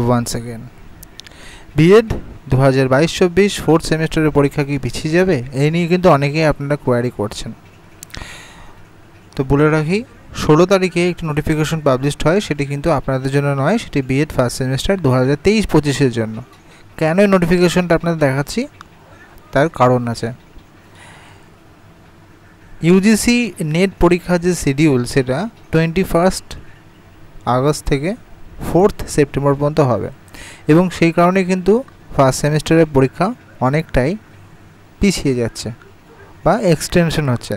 Once again B Ed 2022-24 fourth সেমিস্টারের পরীক্ষা কি পিছিয়ে যাবে, এই নিয়ে কিন্তু অনেকেই আপনারা কোয়ারি করছেন। তো বলে রাখি 16 তারিখে একটি নোটিফিকেশন পাবলিশড হয়, সেটি কিন্তু আপনাদের জন্য নয়, সেটি বিএড ফার্স্ট সেমিস্টার 2023-25 জন্য। কেন এই নোটিফিকেশনটা আপনাদের দেখাচ্ছি, তার কারণ আছে। ইউজিসি নেট পরীক্ষার যে শিডিউল সেটা 21 আগস্ট থেকে 4 সেপ্টেম্বর পর্যন্ত হবে, এবং সেই কারণে কিন্তু ফার্স্ট সেমিস্টারের পরীক্ষা অনেকটাই পিছিয়ে যাচ্ছে বা এক্সটেনশন হচ্ছে।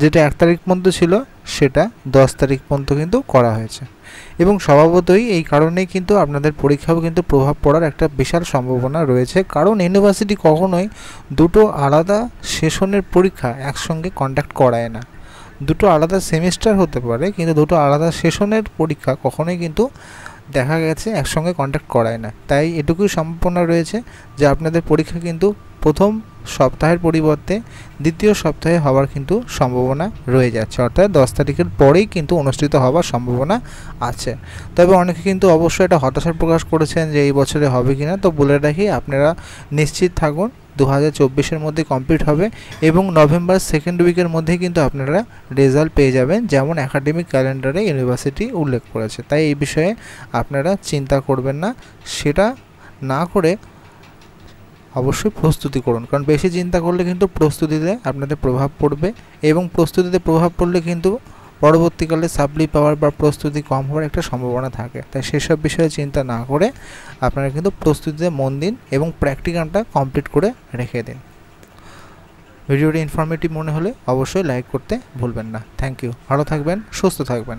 যেটা 1 তারিখ পর্যন্ত ছিল সেটা 10 তারিখ পর্যন্ত কিন্তু করা হয়েছে, এবং স্বভাবতই এই কারণেই কিন্তু আপনাদের পরীক্ষাও কিন্তু প্রভাব পড়ার একটা বিশাল সম্ভাবনা রয়েছে। কারণ ইউনিভার্সিটি কখনোই দুটো আলাদা সেশনের পরীক্ষা একসঙ্গে কন্ডাক্ট করায় না। দুটো আলাদা সেমিস্টার হতে পারে, কিন্তু দুটো আলাদা সেশনের পরীক্ষা কখনোই কিন্তু দেখা গেছে একসঙ্গে কন্ডাক্ট করায় না। তাই এটুকুই সম্ভাবনা রয়েছে যে আপনাদের পরীক্ষা কিন্তু প্রথম সপ্তাহের পরিবর্তে দ্বিতীয় সপ্তাহে হওয়ার কিন্তু সম্ভাবনা রয়ে যাচ্ছে, অর্থাৎ 10 তারিখের পরেই কিন্তু অনুষ্ঠিত হওয়ার সম্ভাবনা আছে। তবে অনেকে কিন্তু অবশ্যই এটা হতাশা প্রকাশ করেছেন যে এই বছরে হবে কি না। তো বলে রাখি, আপনারা নিশ্চিত থাকুন 2024-এর মধ্যে কমপ্লিট হবে, এবং নভেম্বর সেকেন্ড উইকের মধ্যে কিন্তু আপনারা রেজাল্ট পেয়ে যাবেন, যেমন একাডেমিক ক্যালেন্ডারে ইউনিভার্সিটি উল্লেখ করেছে। তাই এই বিষয়ে আপনারা চিন্তা করবেন না, সেটা না করে অবশ্যই প্রস্তুতি করুন, কারণ বেশি চিন্তা করলে কিন্তু প্রস্তুতিতে আপনাদের প্রভাব পড়বে, এবং প্রস্তুতিতে প্রভাব পড়লে কিন্তু পরবর্তীকালে সাপ্লি পাওয়ার বা প্রস্তুতি কম হওয়ার একটা সম্ভাবনা থাকে। তাই সেসব বিষয়ে চিন্তা না করে আপনারা কিন্তু প্রস্তুতিতে মন দিন এবং প্র্যাকটিক্যালটা কমপ্লিট করে রেখে দিন। ভিডিওটি ইনফরমেটিভ মনে হলে অবশ্যই লাইক করতে ভুলবেন না। থ্যাংক ইউ, ভালো থাকবেন, সুস্থ থাকবেন।